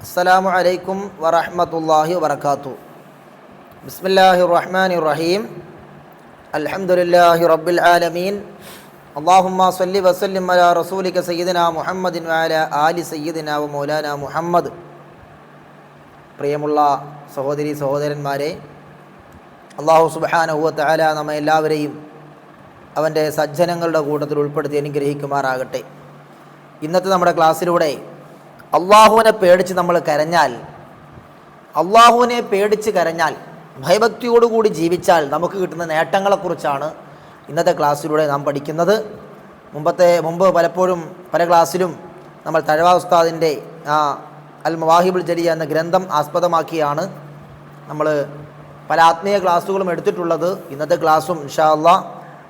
അസ്സലാമു അലൈക്കും വറഹ്മത്തുള്ളാഹി വബറകാതുഹു. ബിസ്മില്ലാഹിർ റഹ്മാനിർ റഹീം. അൽഹംദുലില്ലാഹി റബ്ബിൽ ആലമീൻ. അല്ലാഹുമ്മ സ്വല്ലി വസല്ലിം അലാ റസൂലിക സയ്യിദിനാ മുഹമ്മദിൻ വഅലാ ആലി സയ്യിദിനാ വ മൗലാനാ മുഹമ്മദ്. പ്രിയമുള്ള സഹോദരി സഹോദരന്മാരെ, അല്ലാഹു സുബ്ഹാനഹു വ തആല നമ്മെ എല്ലാവരെയും അവൻ്റെ സജ്ജനങ്ങളുടെ കൂട്ടത്തിൽ ഉൾപ്പെടുത്തി അനുഗ്രഹിക്കുമാറാകട്ടെ. ഇന്നത്തെ നമ്മുടെ ക്ലാസ്സിലൂടെ അള്ളാഹുവിനെ പേടിച്ച് നമ്മൾ കരഞ്ഞാൽ, അള്ളാഹുവിനെ പേടിച്ച് കരഞ്ഞാൽ, ഭയഭക്തിയോടുകൂടി ജീവിച്ചാൽ നമുക്ക് കിട്ടുന്ന നേട്ടങ്ങളെക്കുറിച്ചാണ് ഇന്നത്തെ ക്ലാസ്സിലൂടെ നാം പഠിക്കുന്നത്. മുമ്പ് പലപ്പോഴും പല ക്ലാസ്സിലും നമ്മൾ തഴവ ഉസ്താദിൻ്റെ അൽ മവാഹിബുൽ ജലിയ എന്ന ഗ്രന്ഥം ആസ്പദമാക്കിയാണ് നമ്മൾ പല ആത്മീയ ക്ലാസ്സുകളും എടുത്തിട്ടുള്ളത്. ഇന്നത്തെ ക്ലാസ്സും ഇൻഷാ അല്ലാഹ്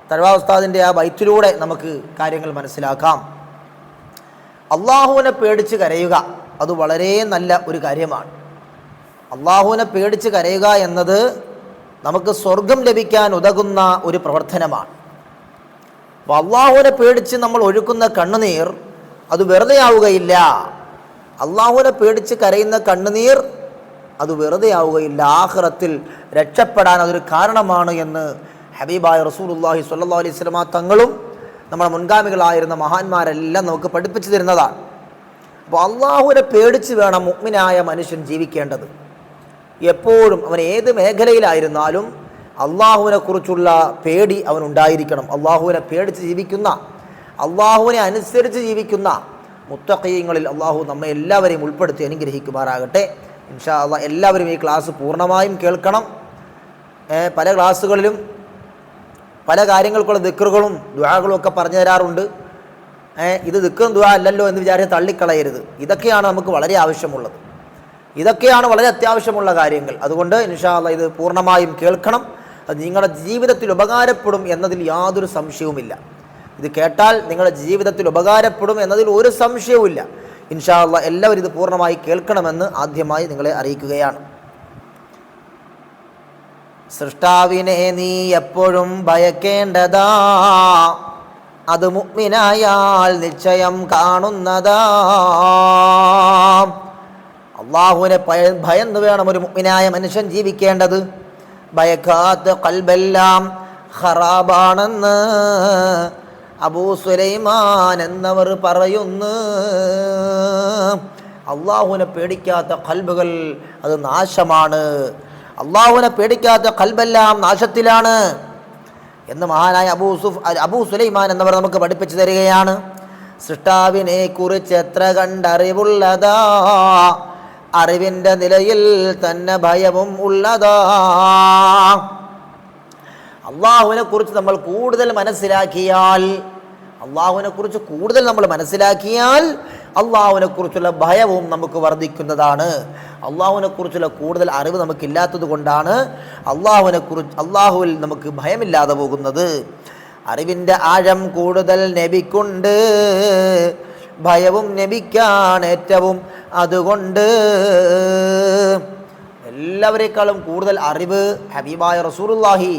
തഴവ ഉസ്താദിൻ്റെ ആ ബൈത്തിലൂടെ നമുക്ക് കാര്യങ്ങൾ മനസ്സിലാക്കാം. അള്ളാഹുവിനെ പേടിച്ച് കരയുക അത് വളരെ നല്ല ഒരു കാര്യമാണ്. അള്ളാഹുവിനെ പേടിച്ച് കരയുക എന്നത് നമുക്ക് സ്വർഗം ലഭിക്കാൻ ഉതകുന്ന ഒരു പ്രവർത്തനമാണ്. അപ്പോൾ അള്ളാഹുവിനെ പേടിച്ച് നമ്മൾ ഒഴുക്കുന്ന കണ്ണുനീർ അത് വെറുതെ ആവുകയില്ല. അള്ളാഹുവിനെ പേടിച്ച് കരയുന്ന കണ്ണുനീർ അത് വെറുതെ ആവുകയില്ല. ആഖിറത്തിൽ രക്ഷപ്പെടാൻ അതൊരു കാരണമാണ് എന്ന് ഹബീബായ റസൂലുള്ളാഹി സ്വല്ലല്ലാഹു അലൈഹി വസല്ലമ തങ്ങളും നമ്മുടെ മുൻഗാമികളായിരുന്ന മഹാന്മാരെല്ലാം നമുക്ക് പഠിപ്പിച്ചു തരുന്നതാണ്. അപ്പോൾ അള്ളാഹുവിനെ പേടിച്ച് വേണം മുഅ്മിനായ മനുഷ്യൻ ജീവിക്കേണ്ടത്. എപ്പോഴും അവൻ ഏത് മേഖലയിലായിരുന്നാലും അള്ളാഹുവിനെ കുറിച്ചുള്ള പേടി അവനുണ്ടായിരിക്കണം. അള്ളാഹുവിനെ പേടിച്ച് ജീവിക്കുന്ന, അള്ളാഹുവിനെ അനുസരിച്ച് ജീവിക്കുന്ന മുത്തഖീങ്ങളിൽ അള്ളാഹു നമ്മെ എല്ലാവരെയും ഉൾപ്പെടുത്തി അനുഗ്രഹിക്കുമാറാകട്ടെ. ഇൻഷാ അല്ലാഹ് എല്ലാവരും ഈ ക്ലാസ് പൂർണ്ണമായും കേൾക്കണം. പല ക്ലാസ്സുകളിലും പല കാര്യങ്ങൾക്കുള്ള ദിക്റുകളും ദുആകളും ഒക്കെ പറഞ്ഞു തരാറുണ്ട്. ഇത് ദിക്റും ദുആ അല്ലല്ലോ എന്ന് വിചാരിച്ച് തള്ളിക്കളയരുത്. ഇതൊക്കെയാണ് നമുക്ക് വളരെ ആവശ്യമുള്ളത്. ഇതൊക്കെയാണ് വളരെ അത്യാവശ്യമുള്ള കാര്യങ്ങൾ. അതുകൊണ്ട് ഇൻഷാ അല്ലാഹ് ഇത് പൂർണ്ണമായും കേൾക്കണം. അത് നിങ്ങളുടെ ജീവിതത്തിൽ ഉപകാരപ്പെടും എന്നതിൽ യാതൊരു സംശയവുമില്ല. ഇത് കേട്ടാൽ നിങ്ങളുടെ ജീവിതത്തിൽ ഉപകാരപ്പെടും എന്നതിൽ ഒരു സംശയവുമില്ല. ഇൻഷാ അല്ലാഹ് എല്ലാവരും ഇത് പൂർണ്ണമായി കേൾക്കണമെന്ന് ആദ്യമായി നിങ്ങളെ അറിയിക്കുകയാണ്. സൃഷ്ടാവിനെ നീ എപ്പോഴും ഭയക്കേണ്ടതാ, അത് മുഅ്മിനായാൽ നിശ്ചയം കാണുന്നതാ. അള്ളാഹുവിനെ ഭയന്ന് വേണം ഒരു മുഅ്മിനായ മനുഷ്യൻ ജീവിക്കേണ്ടത്. ഭയക്കാത്ത ഖൽബെല്ലാം ഖറാബാണെന്ന് അബൂ സുലൈമാൻ എന്നവർ പറയുന്നു. അള്ളാഹുവിനെ പേടിക്കാത്ത ഖൽബുകൾ അത് നാശമാണ്. അള്ളാഹുവിനെ പേടിക്കാത്ത ഖൽബെല്ലാം നാശത്തിലാണ് എന്ന് മഹാനായ അബൂ സുലൈമാൻ എന്നവർ നമുക്ക് പഠിപ്പിച്ചു തരികയാണ്. സൃഷ്ടാവിനെ കുറിച്ച് എത്ര കണ്ടറിവുള്ളതാ, അറിവിൻ്റെ നിലയിൽ തന്നെ ഭയവും ഉള്ളതാ. അള്ളാഹുവിനെ കുറിച്ച് നമ്മൾ കൂടുതൽ മനസ്സിലാക്കിയാൽ, അള്ളാഹുവിനെ കുറിച്ചുള്ള ഭയവും നമുക്ക് വർദ്ധിക്കുന്നതാണ്. അള്ളാഹുവിനെ കുറിച്ചുള്ള കൂടുതൽ അറിവ് നമുക്കില്ലാത്തത് കൊണ്ടാണ് അള്ളാഹുവിൽ നമുക്ക് ഭയമില്ലാതെ പോകുന്നത്. അറിവിൻ്റെ ആഴം കൂടുതൽ നബിക്കുണ്ട്, ഭയവും നബിക്കാണ് ഏറ്റവും. അതുകൊണ്ട് എല്ലാവരെക്കാളും കൂടുതൽ അറിവ് ഹബീബായ റസൂലുള്ളാഹി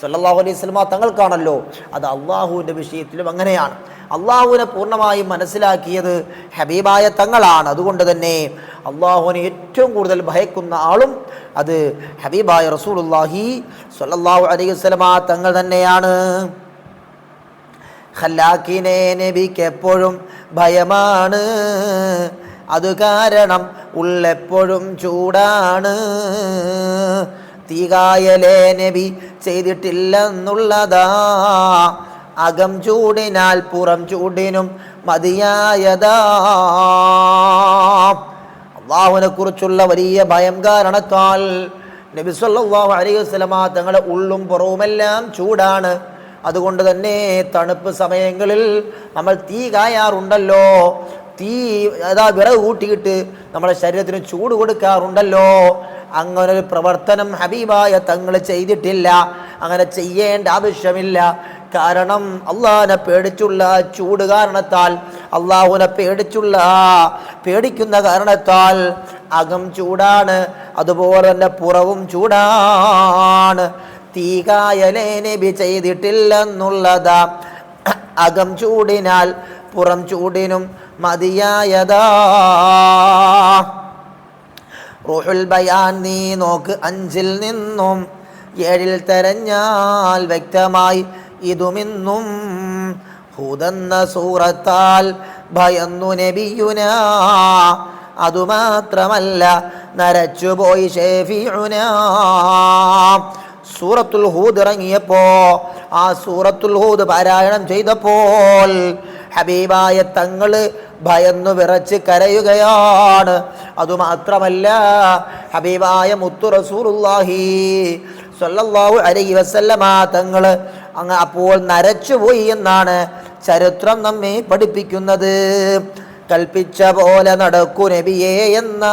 സ്വല്ലല്ലാഹു അലൈഹി വസല്ലമ തങ്ങൾക്കാണല്ലോ. അത് അള്ളാഹുവിൻ്റെ വിഷയത്തിലും അങ്ങനെയാണ്. അള്ളാഹുവിനെ പൂർണ്ണമായും മനസ്സിലാക്കിയത് ഹബീബായ തങ്ങളാണ്. അതുകൊണ്ട് തന്നെ അള്ളാഹുവിനെ ഏറ്റവും കൂടുതൽ ഭയക്കുന്ന ആളും അത് ഹബീബായ റസൂലുള്ളാഹി സ്വല്ലല്ലാഹു അലൈഹി വസല്ലമ തങ്ങൾ തന്നെയാണ്. ഖല്ലാഖിനെ നബിക്ക് എപ്പോഴും ഭയമാണ്, അത് കാരണം ഉള്ളെപ്പോഴും ചൂടാണ്. തീകായലേ നബി ചെയ്തിട്ടില്ലെന്നുള്ളതാ, അകം ചൂടിനാൽ പുറം ചൂടിനും മതിയായതാ. അള്ളാഹുവിനെ കുറിച്ചുള്ള വലിയ ഭയം കാരണത്താൽ നബി സല്ലല്ലാഹു അലൈഹി വസല്ലമ തങ്ങളുടെ ഉള്ളും പുറവുമെല്ലാം ചൂടാണ്. അതുകൊണ്ട് തന്നെ തണുപ്പ് സമയങ്ങളിൽ നമ്മൾ തീ കായാറുണ്ടല്ലോ, വിറക് കൂട്ടിയിട്ട് നമ്മുടെ ശരീരത്തിന് ചൂട് കൊടുക്കാറുണ്ടല്ലോ. അങ്ങനൊരു പ്രവർത്തനം ഹബീബായ തങ്ങൾ ചെയ്തിട്ടില്ല. അങ്ങനെ ചെയ്യേണ്ട ആവശ്യമില്ല. കാരണം അള്ളാഹിനെ പേടിച്ചുള്ള ചൂട് കാരണത്താൽ, അള്ളാഹുവിനെ പേടിക്കുന്ന കാരണത്താൽ അകം ചൂടാണ്, അതുപോലെ തന്നെ പുറവും ചൂടാണ്. തീകായലേ നബി ചെയ്തിട്ടില്ലെന്നുള്ളതാ, അകം ചൂടിനാൽ പുറം ചൂടിനും മതിയായതാ. റൂഹുൽ ബയാൻ നീ നോക്ക് 5 നിന്നും 7 തെരഞ്ഞാൽ വ്യക്തമായി ഇതുമിന്നും. ഹൂദെന്ന സൂറത്താൽ ഭയന്നു നബിയുനാ, അതുമാത്രമല്ല നരച്ചുപോയി ഷഫീഉനാ. സൂറത്തുൽ ഹൂദ് ഇറങ്ങിയപ്പോ ആ സൂറത്തുൽ ഹൂദ് പാരായണം ചെയ്തപ്പോൾ ഹബീബായ തങ്ങള് ഭയന്നു വിറച്ച് കരയുകയാണ്. അതുമാത്രമല്ല ഹബീബായ മുത്തു റസൂലുള്ളാഹി സ്വല്ലല്ലാഹു അലൈഹി വസല്ലമ തങ്ങള് അങ്ങ് അപ്പോൾ നരച്ചുപോയി എന്നാണ് ചരിത്രം നമ്മെ പഠിപ്പിക്കുന്നത്. കൽപ്പിച്ച പോലെ നടക്കൂ നബിയേ എന്ന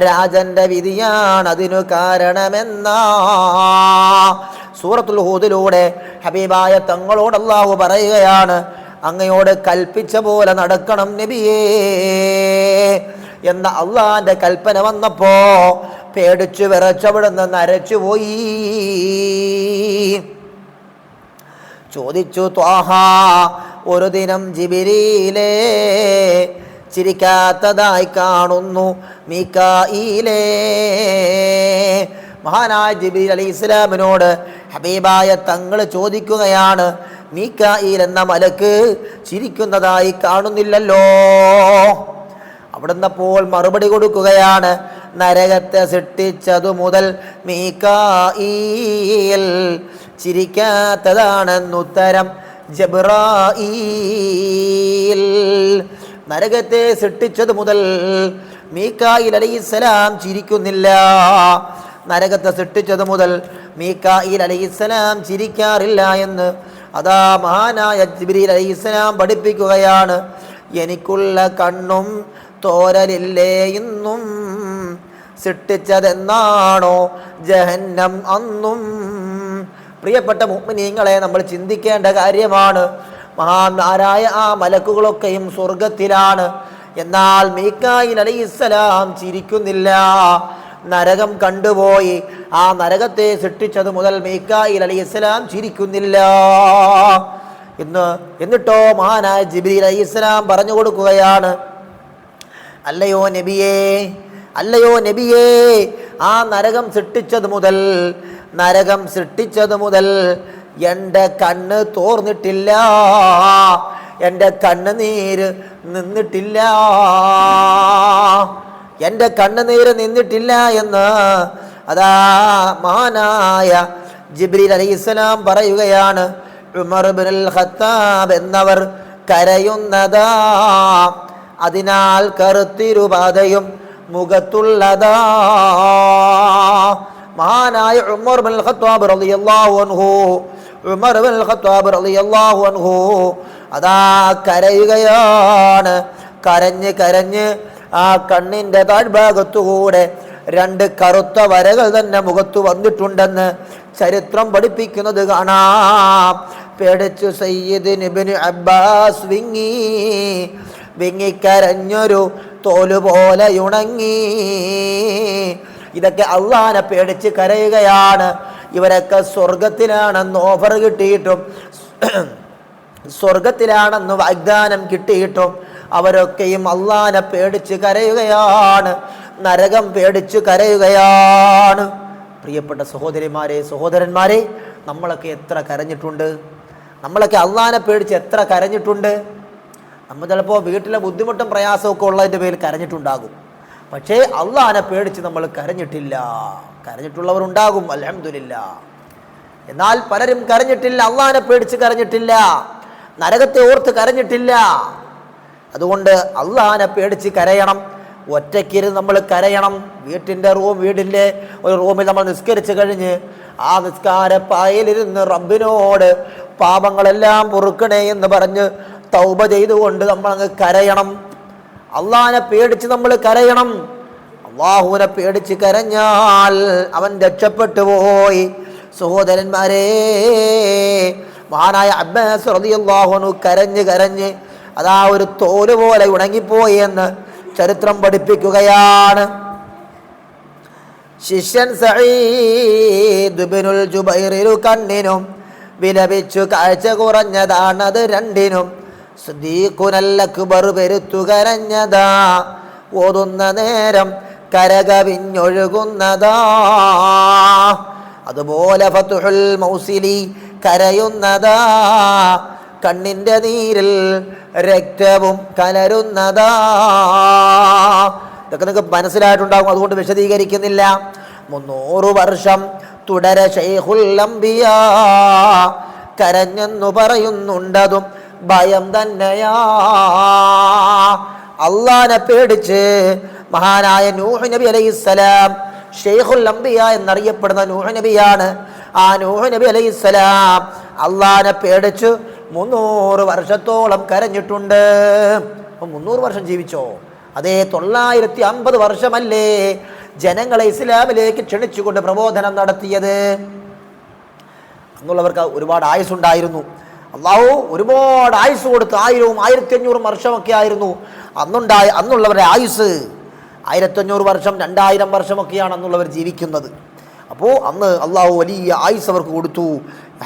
രാജന്റെ വിധിയാണ് അതിനു കാരണമെന്ന സൂറത്തുൽ ഹൂദിലൂടെ ഹബീബായ തങ്ങളോട് അല്ലാഹു പറയുകയാണ്, അങ്ങയോട് കൽപ്പിച്ച പോലെ നടക്കണം നബിയേ എന്ന അള്ളാന്റെ കൽപ്പന വന്നപ്പോ പേടിച്ചു വിറച്ചവിടുന്ന് നരച്ചുപോയി. ചോദിച്ചു ത്വാഹ ഒരു ദിനം ജിബ്രീലേ, ചിരിക്കാത്തതായി കാണുന്നു മീകാഈലേ. മഹാനായ ജിബ്രീൽ അലൈഹിസ്സലാമിനോട് ഹബീബായ തങ്ങൾ ചോദിക്കുകയാണ്, മീകാഈൽ എന്ന മലക്ക് ചിരിക്കുന്നതായി കാണുന്നില്ലല്ലോ. അവിടുന്നപ്പോൾ മറുപടി കൊടുക്കുകയാണ്, നരകത്തെ സൃഷ്ടിച്ചതു മുതൽ മീകാഈൽ ചിരിക്കാത്തതാണെന്നുത്തരം ജബ്രായീൽ. നരകത്തെ സൃഷ്ടിച്ചത് മുതൽ മീകായിൽ അലൈഹിസ്സലാം ചിരിക്കുന്നില്ല. നരകത്തെ സൃഷ്ടിച്ചത് മുതൽ മീകായിൽ അലൈഹിസ്സലാം ചിരിക്കാറില്ല എന്ന് അതാ മഹാനായ ജിബ്രീൽ അലൈഹിസ്സലാം പഠിപ്പിക്കുകയാണ്. എനിക്കുള്ള കണ്ണും തോരലില്ലേ ഇന്നും, സൃഷ്ടിച്ചതെന്നാണോ ജഹന്നം അന്നും. പ്രിയപ്പെട്ട മുഅ്മിനീങ്ങളെ, നമ്മൾ ചിന്തിക്കേണ്ട കാര്യമാണ്. മഹാന്മാരായ ആ മലക്കുകളൊക്കെയും സ്വർഗത്തിലാണ്. എന്നാൽ മീകായിൽ അലൈഹിസ്സലാം ചിരിക്കുന്നില്ല. നരകം കണ്ടുപോയി. ആ നരകത്തെ സൃഷ്ടിച്ചത് മുതൽ മീകായിൽ അലൈഹിസ്സലാം ചിരിക്കുന്നില്ല. എന്നിട്ടോ മഹാനായ ജിബ്രീൽ അലൈഹിസ്സലാം പറഞ്ഞു കൊടുക്കുകയാണ്, അല്ലയോ നബിയേ, അല്ലയോ നബിയേ, ആ നരകം സൃഷ്ടിച്ചത് മുതൽ എൻ്റെ കണ്ണ് തോർന്നിട്ടില്ല, എൻ്റെ കണ്ണുനീര് നിന്നിട്ടില്ല, എൻ്റെ കണ്ണുനീര് നിന്നിട്ടില്ല എന്ന് അതാ മഹാനായ ജിബ്രീൽ അലൈഹിസ്സലാം പറയുകയാണ്. ഉമർ ഇബ്നുൽ ഖത്താബ് എന്നവർ കരയുന്നതാ, അതിനാൽ കറുത്തിരുപാതയും മുഖത്തുള്ളതാ. മഹാനായ ഉമർ ഇബ്നുൽ ഖത്താബ് റളിയല്ലാഹു അൻഹു, ഉമർ ഇബ്നുൽ ഖത്താബ് റളിയല്ലാഹു അൻഹു അതാ കരയുകയാണ്. കരഞ്ഞ് കരഞ്ഞ് ആ കണ്ണിൻ്റെ താഴ്ഭാഗത്തുകൂടെ 2 കറുത്ത വരകൾ തന്നെ മുഖത്ത് വന്നിട്ടുണ്ടെന്ന് ചരിത്രം പഠിപ്പിക്കുന്നത് കാണാം. പേടിച്ചു സയ്യിദ് ഇബ്നു അബ്ബാസ് വിങ്ങിക്കരഞ്ഞൊരു തോലുപോലെ ഉണങ്ങി. ഇതൊക്കെ അള്ളാനെ പേടിച്ച് കരയുകയാണ്. ഇവരൊക്കെ സ്വർഗത്തിലാണെന്ന് ഓഫർ കിട്ടിയിട്ടും സ്വർഗത്തിലാണെന്ന് വാഗ്ദാനം കിട്ടിയിട്ടും അവരൊക്കെയും അള്ളാനെ പേടിച്ച് കരയുകയാണ്, നരകം പേടിച്ച് കരയുകയാണ്. പ്രിയപ്പെട്ട സഹോദരിമാരെ, സഹോദരന്മാരെ, നമ്മളൊക്കെ എത്ര കരഞ്ഞിട്ടുണ്ട്? നമ്മളൊക്കെ അള്ളാനെ പേടിച്ച് എത്ര കരഞ്ഞിട്ടുണ്ട്? നമ്മൾ ചിലപ്പോൾ വീട്ടിലെ ബുദ്ധിമുട്ടും പ്രയാസമൊക്കെ ഉള്ളതിൻ്റെ പേരിൽ കരഞ്ഞിട്ടുണ്ടാകും. പക്ഷേ അള്ളാനെ പേടിച്ച് നമ്മൾ കരഞ്ഞിട്ടില്ല. കരഞ്ഞിട്ടുള്ളവരുണ്ടാകും, അൽഹംദുലില്ലാ. എന്നാൽ പലരും കരഞ്ഞിട്ടില്ല, അള്ളാനെ പേടിച്ച് കരഞ്ഞിട്ടില്ല, നരകത്തെ ഓർത്ത് കരഞ്ഞിട്ടില്ല. അതുകൊണ്ട് അള്ളാനെ പേടിച്ച് കരയണം. ഒറ്റയ്ക്കിരുന്ന് നമ്മൾ കരയണം. വീടിൻ്റെ ഒരു റൂമിൽ നമ്മൾ നിസ്കരിച്ച് കഴിഞ്ഞ് ആ നിസ്കാരപ്പായലിരുന്ന് റബ്ബിനോട് പാപങ്ങളെല്ലാം പൊറുക്കണേ എന്ന് പറഞ്ഞ് തൗബ ചെയ്തുകൊണ്ട് നമ്മളങ്ങ് കരയണം. അള്ളാനെ പേടിച്ച് നമ്മൾ കരയണം. അള്ളാഹുവിനെ പേടിച്ച് കരഞ്ഞാൽ അവൻ രക്ഷപ്പെട്ടു പോയി. സഹോദരന്മാരെ, മഹാനായ അബ്ബാസ് റളിയല്ലാഹു അൻഹു കരഞ്ഞ് കരഞ്ഞ് അതാ ഒരു തോല് പോലെ ഉണങ്ങിപ്പോയി എന്ന് ചരിത്രം പഠിപ്പിക്കുകയാണ്. ശിഷ്യൻ സഈദ് ഇബ്നുൽ ജുബൈറിനു കണ്ണിനും വിലപിച്ചു കാഴ്ച കുറഞ്ഞതാണത് രണ്ടിനും. സിദ്ദീഖുൽ അക്ബർ പെരുത്തു കരഞ്ഞതാ ഓതുന്ന നേരം കരകവിഞ്ഞൊഴുകുന്നതാ. അതുപോലെ ഫതുഹുൽ മൗസിലി കരയുന്നതാ, കണ്ണിൻ്റെ നീരിൽ രക്തവും കലരുന്നതാ. ഇതൊക്കെ നിങ്ങൾക്ക് മനസ്സിലായിട്ടുണ്ടാകും, അതുകൊണ്ട് വിശദീകരിക്കുന്നില്ല. 300 വർഷം തുടരെ ശൈഖുൽ അംബിയ കരഞ്ഞെന്നു പറയുന്നുണ്ടതും ഭയം തന്നെയാ. അള്ളാനെ പേടിച്ച് മഹാനായ നൂഹ് നബി അലൈഹിസ്സലാം, ശൈഖുൽ അംബിയ എന്നറിയപ്പെടുന്ന നൂഹ് നബിയാണ്. ആ നൂഹ് നബി അലൈഹിസ്സലാം അള്ളാനെ പേടിച്ച് 300 വർഷത്തോളം കരഞ്ഞിട്ടുണ്ട്. 300 വർഷം ജീവിച്ചോ? അതേ, 950 വർഷമല്ലേ ജനങ്ങളെ ഇസ്ലാമിലേക്ക് ക്ഷണിച്ചുകൊണ്ട് പ്രബോധനം നടത്തിയത്. അന്നുള്ളവർക്ക് ഒരുപാട് ആയുസ്സുണ്ടായിരുന്നു. അള്ളാഹു ഒരുപാട് ആയുസ് കൊടുത്ത് 1000, 1500 വർഷമൊക്കെ ആയിരുന്നു അന്നുള്ളവരുടെ ആയുസ്. 1500 വർഷം, 2000 വർഷമൊക്കെയാണ് അന്നുള്ളവർ ജീവിക്കുന്നത്. അപ്പോൾ അന്ന് അള്ളാഹു വലിയ ആയുസ് അവർക്ക് കൊടുത്തു.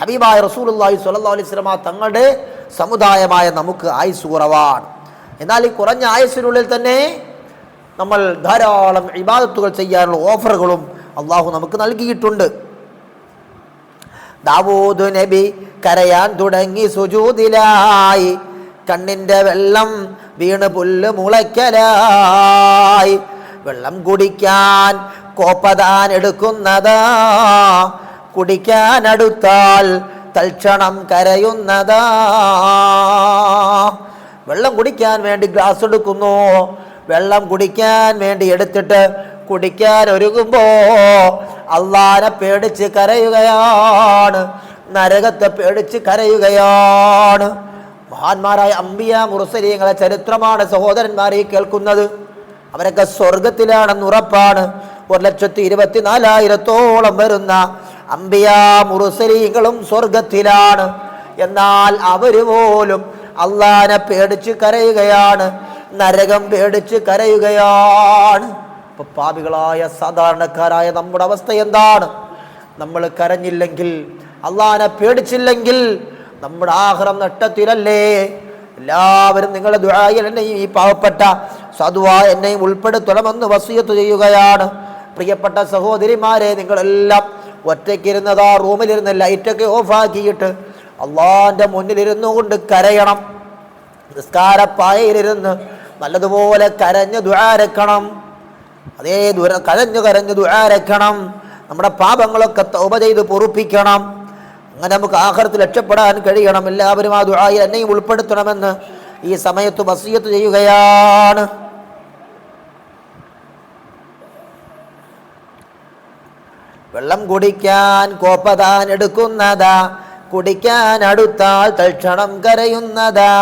ഹബീബായ റസൂലുള്ളാഹി സ്വല്ലല്ലാഹു അലൈഹി വസല്ലം തങ്ങളുടെ സമുദായമായ നമുക്ക് ആയുസ് കുറവാണ്. എന്നാൽ ഈ കുറഞ്ഞ ആയുസ്സിനുള്ളിൽ തന്നെ നമ്മൾ ധാരാളം ഇബാദത്തുകൾ ചെയ്യാനുള്ള ഓഫറുകളും അള്ളാഹു നമുക്ക് നൽകിയിട്ടുണ്ട്. ദാവൂദ് നബി കരയാൻ തുടങ്ങി സുജൂദിലായി, കണ്ണിൻ്റെ വെള്ളം വീണ് പുല്ല് മുളയ്ക്കലായി. വെള്ളം കുടിക്കാൻ കോപ്പതാൻ എടുക്കുന്നതാ, കുടിക്കാൻ അടുത്താൽ തൽക്ഷണം കരയുന്നതാ. വെള്ളം കുടിക്കാൻ വേണ്ടി ഗ്ലാസ് എടുക്കുന്നു, വെള്ളം കുടിക്കാൻ വേണ്ടി എടുത്തിട്ട് കുടിക്കാൻ ഒരുങ്ങുമ്പോ അള്ളാനെ പേടിച്ച് കരയുകയാണ്, നരകത്തെ പേടിച്ച് കരയുകയാണ്. മഹാന്മാരായ അംബിയ മുർസലീങ്ങളെ ചരിത്രമാണ് സഹോദരന്മാരെ കേൾക്കുന്നത്. അവരൊക്കെ സ്വർഗത്തിലാണെന്ന് ഉറപ്പാണ്. 1,24,000 വരുന്ന അംബിയ മുർസലീങ്ങളും സ്വർഗത്തിലാണ്. എന്നാൽ അവർ പോലും അള്ളാനെ പേടിച്ച് കരയുകയാണ്, നരകം പേടിച്ച് കരയുകയാണ്. ഇപ്പൊ പാപികളായ സാധാരണക്കാരായ നമ്മുടെ അവസ്ഥ എന്താണ്? നമ്മൾ കരഞ്ഞില്ലെങ്കിൽ, അള്ളാനെ പേടിച്ചില്ലെങ്കിൽ നമ്മുടെ ആഖിറം നഷ്ടത്തിലല്ലേ? എല്ലാവരും നിങ്ങളുടെ ദുആയിൽ എന്നെയും ഈ പാവപ്പെട്ട സാധുവായ എന്നെയും ഉൾപ്പെടുത്തണമെന്ന് വസിയത്ത് ചെയ്യുകയാണ്. പ്രിയപ്പെട്ട സഹോദരിമാരെ, നിങ്ങളെല്ലാം ഒറ്റയ്ക്കിരുന്നതാ റൂമിലിരുന്ന് ലൈറ്റൊക്കെ ഓഫാക്കിയിട്ട് അള്ളാന്റെ മുന്നിലിരുന്നു കൊണ്ട് കരയണം. നിസ്കാരപ്പായയിലിരുന്ന് നല്ലതുപോലെ കരഞ്ഞ് ദുആരക്കണം. അതേ കരഞ്ഞു ദുആരക്കണം. നമ്മുടെ പാപങ്ങളൊക്കെ തൗബ ചെയ്ത് പൊറുപ്പിക്കണം. അങ്ങനെ നമുക്ക് ആഖിറത്തിൽ രക്ഷപ്പെടാൻ കഴിയണം. എല്ലാവരും ആ ദുആയിൽ എന്നെയും ഉൾപ്പെടുത്തണമെന്ന് ഈ സമയത്ത് വസിയത്ത് ചെയ്യുകയാണ്. വെള്ളം കുടിക്കാൻ കോപ്പതാൻ എടുക്കുന്നതാ, കുടിക്കാൻ അടുത്താൽ തൽക്ഷണം കരയുന്നതാ,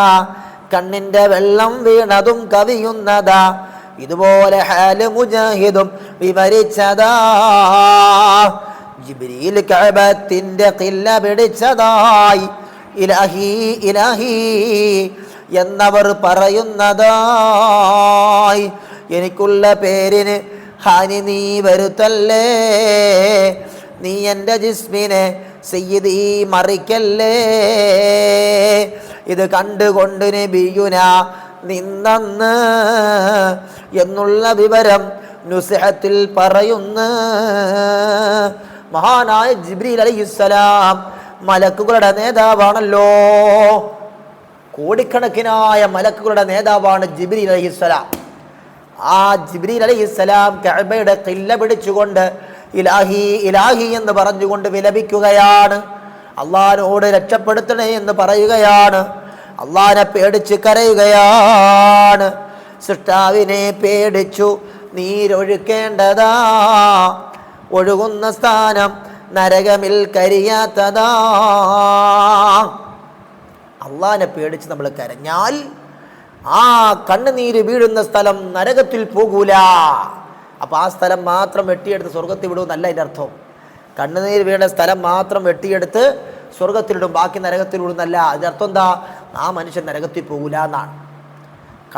കണ്ണിൻ്റെ വെള്ളം വീണതും കവിയുന്നതാ. ഇതുപോലെ ഹാല് മുജാഹിദും വിവരിച്ചതാ. ജിബ്രീൽ കഅബത്തിന്റെ ഖില്ല പിടിച്ചതായി ഇലാഹി ഇലാഹി എന്നവർ പറയുന്നതായി. എനിക്കുള്ള പേരിന് ഹാനി നീ വരുത്തല്ലേ, നീ എൻ്റെ ജിസ്മിനെ സയ്യിദീ മറിക്കല്ലേ. ഇത് കണ്ടുകൊണ്ട് നബിയുന നിന്നന്ന് എന്നുള്ള വിവരം നുസ്ഹത്തിൽ പറയുന്നു. മഹാനായ ജിബ്രീൽ അലൈഹിസ്സലാം മലക്കുകളുടെ നേതാവാണല്ലോ. കോടിക്കണക്കിനായ മലക്കുകളുടെ നേതാവാണ് ജിബ്രീൽ അലൈഹിസ്സലാം. ആ ജിബ്രീൽ അലൈഹിസ്സലാം കഅബയുടെ ഖില്ല പിടിച്ചുകൊണ്ട് ഇലാഹി ഇലാഹി എന്ന് പറഞ്ഞുകൊണ്ട് വിലപിക്കുകയാണ്. അള്ളാഹിനോട് രക്ഷപ്പെടുത്തണേ എന്ന് പറയുകയാണ്. അള്ളാഹിനെ പേടിച്ച് കരയുകയാണ്. സൃഷ്ടാവിനെ പേടിച്ചു നീരൊഴുക്കേണ്ടതാ, ഒഴുകുന്ന സ്ഥാനം നരകമിൽ കരിയാത്തതാ. അള്ളാഹിനെ പേടിച്ച് നമ്മൾ കരഞ്ഞാൽ ആ കണ്ണുനീര് വീഴുന്ന സ്ഥലം നരകത്തിൽ പോകൂല. അപ്പം ആ സ്ഥലം മാത്രം വെട്ടിയെടുത്ത് സ്വർഗത്തിൽ വിടുമെന്നല്ല അതിൻ്റെ അർത്ഥം. കണ്ണുനീര് വീഴുന്ന സ്ഥലം മാത്രം വെട്ടിയെടുത്ത് സ്വർഗത്തിലിടും, ബാക്കി നരകത്തിൽ വിടുന്നല്ല. അതിൻ്റെ അർത്ഥം എന്താ? ആ മനുഷ്യൻ നരകത്തിൽ പോകൂല എന്നാണ്.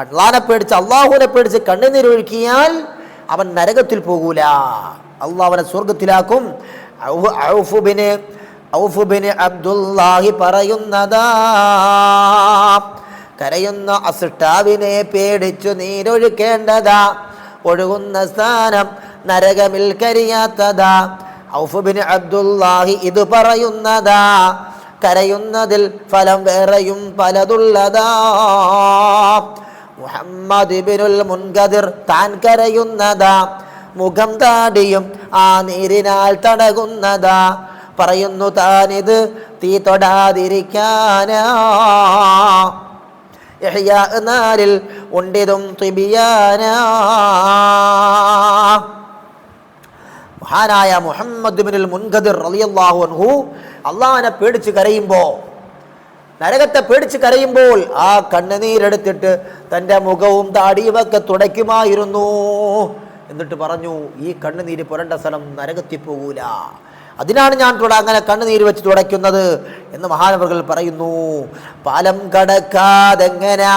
അള്ളാഹിനെ പേടിച്ച് അള്ളാഹുവിനെ പേടിച്ച് കണ്ണുനീര് ഒഴുക്കിയാൽ അവൻ നരകത്തിൽ പോകൂല, അള്ളാഹു അവനെ സ്വർഗത്തിലാക്കും. ഔഫ് ബിൻ അബ്ദുല്ലാഹി പറയുന്നതാ, കരയുന്ന അസ്ട്ടാവിനെ പേടിച്ചു നീരൊഴുക്കേണ്ടതാ, ഒഴുകുന്ന സ്ഥാനം നരകമിൽ കരിയാത്തതാ. ഔഫ് ബിൻ അബ്ദുല്ലാഹി ഇത് പറയുന്നതാ, കരയുന്നതിൽ ഫലം വേറെയും പലതുള്ളതാ. മുഹമ്മദ് ഇബ്നുൽ മുൻകദിർ താൻ കരയുന്നതാ, മുഖം താടിയും ആ നീരിനാൽ തടകുന്നതാ. പറയുന്നു താനിത് തീ തൊടാതിരിക്കാനാ. ഇഹ്യാ നാരിൽ ഉണ്ടിതും തിബിയാനാ. മഹാനായ മുഹമ്മദ് ഇബ്നുൽ മുൻകദിർ റളിയല്ലാഹു അൻഹു അള്ളാഹിനെ പേടിച്ച് കരയുമ്പോൾ, നരകത്തെ പേടിച്ച് കരയുമ്പോൾ ആ കണ്ണുനീരെടുത്തിട്ട് തൻ്റെ മുഖവും താടിയുമൊക്കെ തുടയ്ക്കുമായിരുന്നു. എന്നിട്ട് പറഞ്ഞു, ഈ കണ്ണുനീര് പുരണ്ട സ്ഥലം നരകത്തിൽ പോകൂല, അതിനാണ് ഞാൻ അങ്ങനെ കണ്ണുനീര് വെച്ച് തുടയ്ക്കുന്നത് എന്ന് മഹാനവറുകൾ പറയുന്നു. പാലം കടക്കാതെങ്ങനെ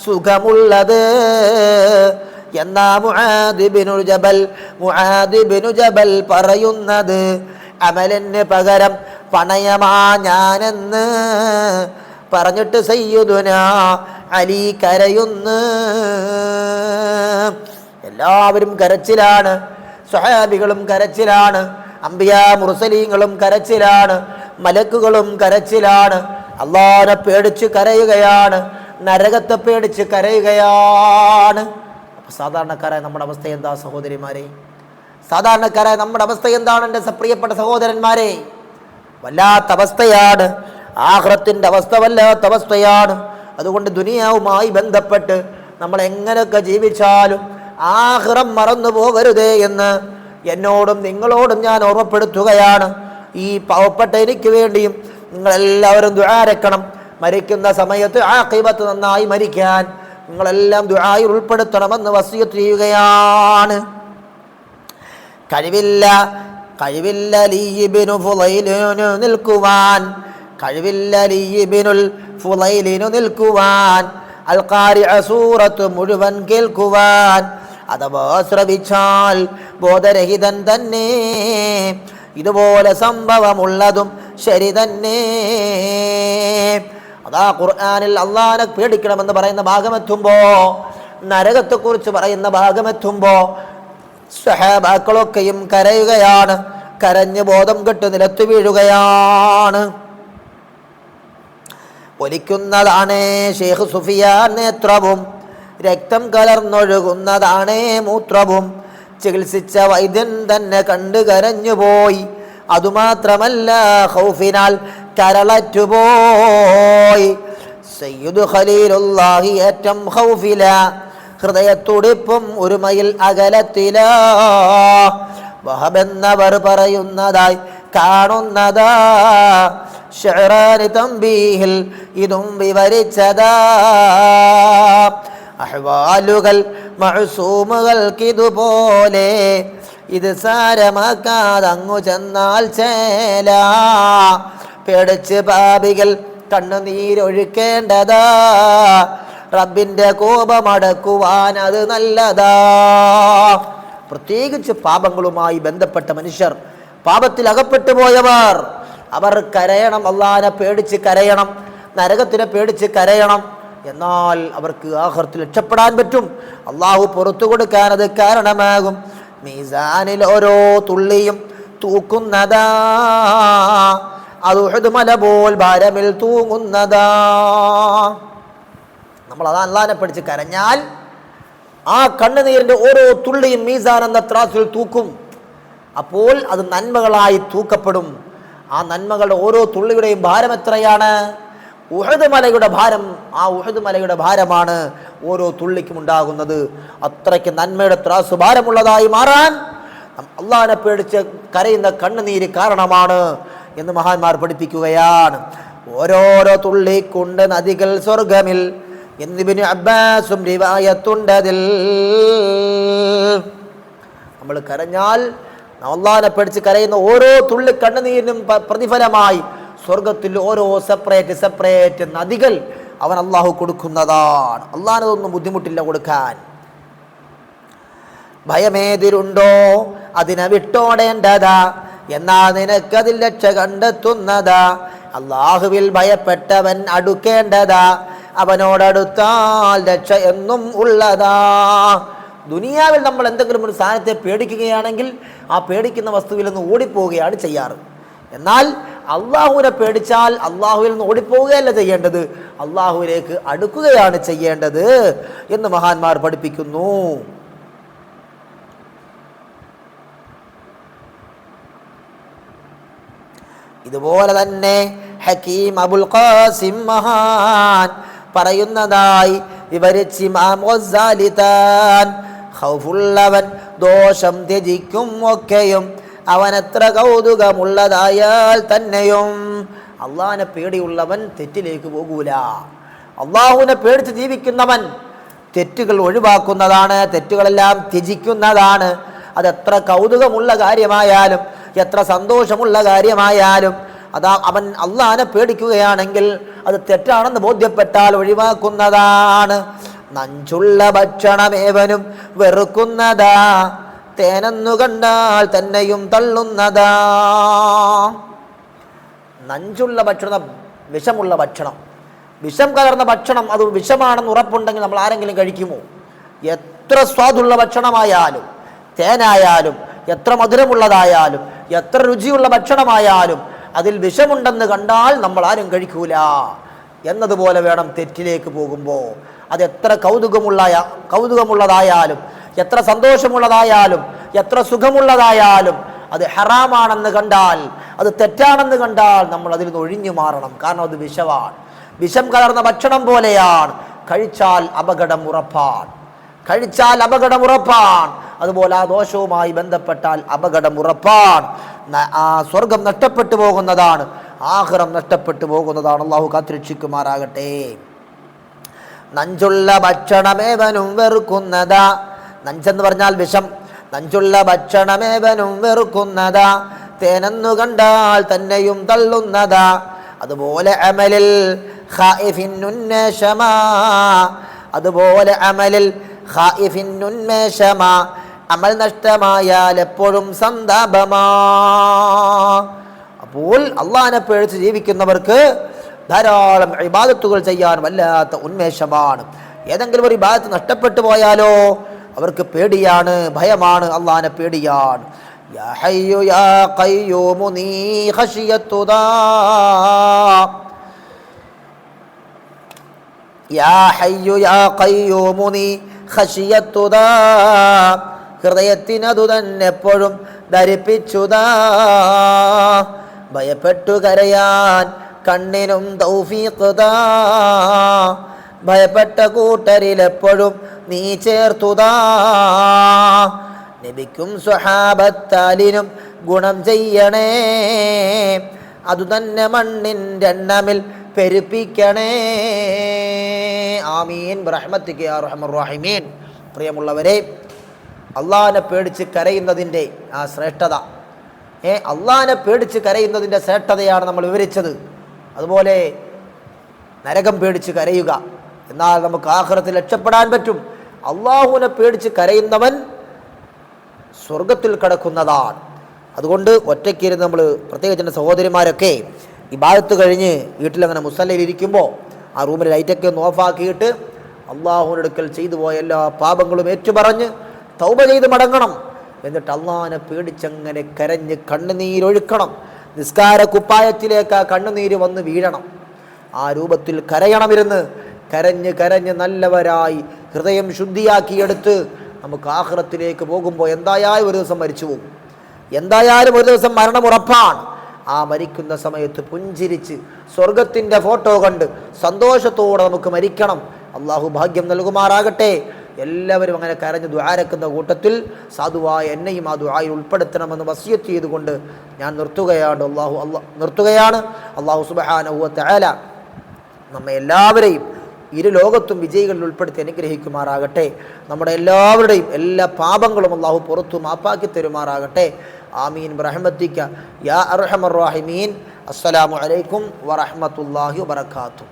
സുഖമുള്ളത് എന്നാ മുആദ് ഇബ്നു ജബൽ പറയുന്നത്. അമലിന് പകരം പണയമാ ഞാനെന്ന് പറഞ്ഞിട്ട് സയ്യിദുനാ അലി കരയുന്നു. എല്ലാവരും കരച്ചിലാണ്, സ്വഹാബികളും കരച്ചിലാണ്, അംബിയാ മുർസലീങ്ങളും കരച്ചിലാണ്, മലക്കുകളും കരച്ചിലാണ്. അല്ലാഹുവിനെ പേടിച്ച് കരയുകയാണ്, നരകത്തെ പേടിച്ച് കരയുകയാണ്. അപ്പൊ സാധാരണക്കാരായ നമ്മുടെ അവസ്ഥ എന്താ സഹോദരിമാരെ? സാധാരണക്കാരായ നമ്മുടെ അവസ്ഥ എന്താണ് എൻ്റെ പ്രിയപ്പെട്ട സഹോദരന്മാരെ? വല്ലാത്ത അവസ്ഥയാണ്. ആഖിറത്തിന്റെ അവസ്ഥ വല്ലാത്ത അവസ്ഥയാണ്. അതുകൊണ്ട് ദുനിയാവുമായി ബന്ധപ്പെട്ട് നമ്മൾ എങ്ങനെയൊക്കെ ജീവിച്ചാലും ആഖിറം മറന്നു പോകരുതേ എന്ന് എന്നോടും നിങ്ങളോടും ഞാൻ ഓർമ്മപ്പെടുത്തുകയാണ്. ഈ പാവപ്പെട്ട എനിക്ക് വേണ്ടിയും നിങ്ങളെല്ലാവരും ദുആരക്കണം. മരിക്കുന്ന സമയത്ത് ആഖിബത്ത് നന്നായി മരിക്കാൻ നിങ്ങളെല്ലാം ദുആയിൽ ഉൾപ്പെടുത്തണമെന്ന് വസിയത്ത് ചെയ്യുകയാണ്. കഴിവില്ല അലി ഇബ്നു ഫുളൈലിനു നിൽക്കുവാൻ, അൽ ഖാരിഅ സൂറത്ത് മുഴുവൻ കേൾക്കുവാൻ. അഥവാ ശ്രവിച്ചാൽ ബോധരഹിതൻ തന്നെ. ഇതുപോലെ സംഭവമുള്ളതും ശരി തന്നെ. അതാ ഖുർആനിൽ അള്ളാഹിനെ പേടിക്കണമെന്ന് പറയുന്ന ഭാഗമെത്തുമ്പോ, നരകത്തെക്കുറിച്ച് പറയുന്ന ഭാഗമെത്തുമ്പോ സ്വഹാബാക്കളൊക്കെയും കരയുകയാണ്. കരഞ്ഞ് ബോധം കെട്ട് നിലത്ത് വീഴുകയാണ്. ഒലിക്കുന്നതാണ് ഷെയ്ഖ് സുഫിയാൻ നേത്രവും, രക്തം കലർന്നൊഴുകുന്നതാണ് മൂത്രവും. ചികിത്സിച്ച വൈദ്യൻ തന്നെ കണ്ടു കരഞ്ഞുപോയി. അതുമാത്രമല്ല ഖൗഫിനാൽ കരളറ്റുപോയി. സയ്യിദ് ഖലീലുല്ലാഹി ഏറ്റം ഖൗഫില, ഹൃദയത്തുടിപ്പും ഒരു മൈൽ അകലത്തില. വഹബെന്നവർ പറയുന്നതായി കാണുന്നതാ. ഷിഅ്റാനി തംബീഹിൽ ഇതും വിവരിച്ചതാ. അഹ്വാലുകൾ മഅ്സൂമുകൾക്കിതുപോലെ, ഇത് സാരമാക്കാതങ്ങു ചെന്നാൽ ചേല. പേടിച്ച് പാപികൾ കണ്ണുനീരൊഴുക്കേണ്ടതാ. റബ്ബിന്റെ കോപമടക്കുവാൻ അത് നല്ലതാ. പ്രത്യേകിച്ച് പാപങ്ങളുമായി ബന്ധപ്പെട്ട മനുഷ്യർ, പാപത്തിൽ അകപ്പെട്ടു പോയവർ, അവർ കരയണം. അള്ളാഹിനെ പേടിച്ച് കരയണം, നരകത്തിനെ പേടിച്ച് കരയണം. എന്നാൽ അവർക്ക് ആഖിറത്തിൽ രക്ഷപ്പെടാൻ പറ്റും. അള്ളാഹു പുറത്തു കൊടുക്കാൻ അത് കാരണമാകും. മീസാനിൽ ഓരോ തുള്ളിയും തൂക്കുന്നതാ. അത് ഉഹദ് മല പോൽ ഭാരമിൽ തൂങ്ങുന്നതാ. നമ്മൾ അത് അള്ളാഹിനെ പേടിച്ച് കരഞ്ഞാൽ ആ കണ്ണുനീരിന്റെ ഓരോ തുള്ളിയും മീസാൻ എന്ന ത്രാസിൽ തൂക്കും. അപ്പോൾ അത് നന്മകളായി തൂക്കപ്പെടും. ആ നന്മകളുടെ ഓരോ തുള്ളിയുടെയും ഭാരം എത്രയാണ്? ഉഹദ് മലയുടെ ഭാരം. ആ ഉഹദ് മലയുടെ ഭാരമാണ് ഓരോ തുള്ളിക്കും ഉണ്ടാകുന്നത്. അത്രയ്ക്ക് നന്മയുടെ ത്രാസ് ഭാരമുള്ളതായി മാറാൻ അള്ളാഹിനെ പേടിച്ച് കരയുന്ന കണ്ണുനീര് കാരണമാണ് എന്ന് മഹാന്മാർ പഠിപ്പിക്കുകയാണ്. ഓരോരോ തുള്ളിക്കൊണ്ട് നദികൾ സ്വർഗമിൽ എന്നിബിന് അബ്ബാസും റിവായത്തുണ്ടതിൽ. നമ്മൾ കരഞ്ഞാൽ, അള്ളാഹിനെ പേടിച്ച് കരയുന്ന ഓരോ തുള്ളി കണ്ണുനീരിനും പ്രതിഫലമായി സ്വർഗത്തിൽ ഓരോ സെപ്പറേറ്റ് നദികൾ അവൻ അള്ളാഹു കൊടുക്കുന്നതാണ്. അള്ളാഹിനതൊന്നും ബുദ്ധിമുട്ടില്ല കൊടുക്കാൻ. ഭയമേതിരുണ്ടോ അതിനെ വിട്ടോടേണ്ടതാ, എന്നാൽ നിനക്കതിൽ രക്ഷ കണ്ടെത്തുന്നതാ. അള്ളാഹുവിൽ ഭയപ്പെട്ടവൻ അടുക്കേണ്ടതാ, അവനോടടുത്താൽ രക്ഷ എന്നും ഉള്ളതാ. ദുനിയാവിൽ നമ്മൾ എന്തെങ്കിലും ഒരു സാധനത്തെ പേടിക്കുകയാണെങ്കിൽ ആ പേടിക്കുന്ന വസ്തുവിൽ നിന്ന് ഓടിപ്പോവുകയാണ് ചെയ്യാറ്. എന്നാൽ അള്ളാഹുവിനെ പേടിച്ചാൽ അള്ളാഹുവിൽ നിന്ന് ഓടിപ്പോവുകയല്ല ചെയ്യേണ്ടത്, അള്ളാഹുവിലേക്ക് അടുക്കുകയാണ് ചെയ്യേണ്ടത് എന്ന് മഹാന്മാർ പഠിപ്പിക്കുന്നു. ഇതുപോലെ തന്നെ ഹക്കീം അബുൽ ഖാസിം മഹാൻ പറയുന്നതായി വിവരിച്ച് ഇമാം ഗസ്സാലി താൻ, ഖൗഫുള്ളവൻ ദോഷം ത്യജിക്കും ഒക്കെയും അവനെത്ര കൗതുകമുള്ളതായാൽ തന്നെയും. അള്ളാഹിനെ പേടിയുള്ളവൻ തെറ്റിലേക്ക് പോകൂല. അള്ളാഹുവിനെ പേടിച്ച് ജീവിക്കുന്നവൻ തെറ്റുകൾ ഒഴിവാക്കുന്നതാണ്, തെറ്റുകളെല്ലാം ത്യജിക്കുന്നതാണ്. അതെത്ര കൗതുകമുള്ള കാര്യമായാലും എത്ര സന്തോഷമുള്ള കാര്യമായാലും അവൻ അള്ളാഹിനെ പേടിക്കുകയാണെങ്കിൽ അത് തെറ്റാണെന്ന് ബോധ്യപ്പെട്ടാൽ ഒഴിവാക്കുന്നതാണ്. നഞ്ചുള്ള ഭക്ഷണമേവനും വെറുക്കുന്നതാ, തേനെന്നു കണ്ടാൽ തന്നെയും തള്ളുന്നതാ. നഞ്ചുള്ള ഭക്ഷണം, വിഷമുള്ള ഭക്ഷണം, വിഷം കലർന്ന ഭക്ഷണം അത് വിഷമാണെന്ന് ഉറപ്പുണ്ടെങ്കിൽ നമ്മൾ ആരെങ്കിലും കഴിക്കുമോ? എത്ര സ്വാദുള്ള ഭക്ഷണമായാലും, തേനായാലും, എത്ര മധുരമുള്ളതായാലും, എത്ര രുചിയുള്ള ഭക്ഷണമായാലും അതിൽ വിഷമുണ്ടെന്ന് കണ്ടാൽ നമ്മൾ ആരും കഴിക്കൂല. എന്നതുപോലെ വേണം തെറ്റിലേക്ക് പോകുമ്പോൾ. അതെത്ര കൗതുകമുള്ളതായാലും, എത്ര സന്തോഷമുള്ളതായാലും, എത്ര സുഖമുള്ളതായാലും അത് ഹറാമാണെന്ന് കണ്ടാൽ, അത് തെറ്റാണെന്ന് കണ്ടാൽ നമ്മൾ അതിൽ നിന്ന് ഒഴിഞ്ഞു മാറണം. കാരണം അത് വിഷമാണ്, വിഷം കലർന്ന ഭക്ഷണം പോലെയാണ്. കഴിച്ചാൽ അപകടം ഉറപ്പാണ്, കഴിച്ചാൽ അപകടം ഉറപ്പാണ്. അതുപോലെ ആ ദോഷവുമായി ബന്ധപ്പെട്ടാൽ അപകടം ഉറപ്പാണ്. ആ സ്വർഗം നഷ്ടപ്പെട്ടു പോകുന്നതാണ്, ആഖിറം നഷ്ടപ്പെട്ടു പോകുന്നതാണ്. അള്ളാഹു കാത്തുരക്ഷിക്കുമാറാകട്ടെ. നഞ്ചുള്ള ഭക്ഷണമേവനും വെറുക്കുന്നതാ, നഞ്ചെന്ന് പറഞ്ഞാൽ വിഷം. നഞ്ചുള്ള ഭക്ഷണമേവനും വെറുക്കുന്നതാ, തേനെന്നു കണ്ടാൽ തന്നെയും തള്ളുന്നതാ. അതുപോലെ അമലിൽ ഖായിഫിന്നുന്മേഷമാ, അതുപോലെ അമലിൽ ഖായിഫിന്നുന്മേഷമാ, അമൽ നഷ്ടമായാൽ എപ്പോഴും സന്താപമാ. അപ്പോൾ അള്ളാഹിനെ പേടിച്ച് ജീവിക്കുന്നവർക്ക് ധാരാളം ഇബാദത്തുകൾ ചെയ്യാൻ വല്ലാത്ത ഉന്മേഷമാണ്. ഏതെങ്കിലും ഒരു ഇബാദത്ത് നഷ്ടപ്പെട്ടു പോയാലോ അവർക്ക് പേടിയാണ്, ഭയമാണ്, അള്ളാഹിനെ പേടിയാണ്. യാ ഹയ്യു യാ ഖയ്യൂമു നീ ഖശിയത്തുദാ, യാ ഹയ്യു യാ ഖയ്യൂമു നീ ഖശിയത്തുദാ, ഹൃദയത്തിനതു തന്നെ എപ്പോഴും ധരിപ്പിച്ചുതാ. ഭയപ്പെട്ടു കരയാൻ കണ്ണിനും തൗഫീഖ് താ, ഭയപ്പെട്ട കൂട്ടരിലെപ്പോഴും നീ ചേർത്തുതാ. നബിക്കും സ്വഹാബത്താലിനും ഗുണം ചെയ്യണേ, അതുതന്നെ മണ്ണിൻ്റെ എണ്ണമിൽ പെരുപ്പിക്കണേ. ആമീൻ ബിറഹ്മതിക യാ അർഹമർ റഹീമീൻ. പ്രിയമുള്ളവരെ, അള്ളാഹിനെ പേടിച്ച് കരയുന്നതിൻ്റെ ആ ശ്രേഷ്ഠത, അള്ളാഹിനെ പേടിച്ച് കരയുന്നതിൻ്റെ ശ്രേഷ്ഠതയാണ് നമ്മൾ വിവരിച്ചത്. അതുപോലെ നരകം പേടിച്ച് കരയുക, എന്നാൽ നമുക്ക് ആഖിറത്തിൽ രക്ഷപ്പെടാൻ പറ്റും. അള്ളാഹുവിനെ പേടിച്ച് കരയുന്നവൻ സ്വർഗത്തിൽ കടക്കുന്നതാണ്. അതുകൊണ്ട് ഒറ്റയ്ക്കിരുന്ന് നമ്മൾ, പ്രത്യേകിച്ച് എൻ്റെ സഹോദരിമാരൊക്കെ ഇബാദത്ത് കഴിഞ്ഞ് വീട്ടിലങ്ങനെ മുസല്ലയിൽ ഇരിക്കുമ്പോൾ ആ റൂമിൽ ലൈറ്റൊക്കെ ഒന്ന് ഓഫാക്കിയിട്ട് അള്ളാഹുവിൻ്റെ അടുക്കൽ ചെയ്തു പോയ എല്ലാ പാപങ്ങളും ഏറ്റുപറഞ്ഞ് തൗബ ചെയ്ത് മടങ്ങണം. എന്നിട്ട് അള്ളാഹിനെ പേടിച്ചങ്ങനെ കരഞ്ഞ് കണ്ണുനീരൊഴുക്കണം. നിസ്കാര കുപ്പായത്തിലേക്ക് ആ കണ്ണുനീര് വന്ന് വീഴണം. ആ രൂപത്തിൽ കരയണമിരുന്ന് കരഞ്ഞ് കരഞ്ഞ് നല്ലവരായി ഹൃദയം ശുദ്ധിയാക്കിയെടുത്ത് നമുക്ക് ആഖിറത്തിലേക്ക് പോകുമ്പോൾ എന്തായാലും ഒരു ദിവസം മരിച്ചു പോകും, എന്തായാലും ഒരു ദിവസം മരണം ഉറപ്പാണ്. ആ മരിക്കുന്ന സമയത്ത് പുഞ്ചിരിച്ച് സ്വർഗത്തിൻ്റെ ഫോട്ടോ കണ്ട് സന്തോഷത്തോടെ നമുക്ക് മരിക്കണം. അള്ളാഹു ഭാഗ്യം നൽകുമാറാകട്ടെ. എല്ലാവരും അങ്ങനെ കരഞ്ഞ് ദുആരക്കുന്ന കൂട്ടത്തിൽ സാധുവായ എന്നെയും ആ ദുആയിൽ ഉൾപ്പെടുത്തണമെന്ന് വസിയത്ത് ചെയ്തുകൊണ്ട് ഞാൻ നിർത്തുകയാണ്. അള്ളാഹു സുബ്ഹാനഹു വ തആല നമ്മെ എല്ലാവരെയും ഇരു ലോകത്തും വിജയികളിൽ ഉൾപ്പെടുത്തി അനുഗ്രഹിക്കുമാറാകട്ടെ. നമ്മുടെ എല്ലാവരുടെയും എല്ലാ പാപങ്ങളും അള്ളാഹു പുറത്തു മാപ്പാക്കി തരുമാറാകട്ടെ. ആമീൻ ബിറഹ്മതിക യാ അർഹമർ റഹീമീൻ. അസ്സലാമു അലൈക്കും വറഹ്മത്തുള്ളാഹി വബറകാതുഹു.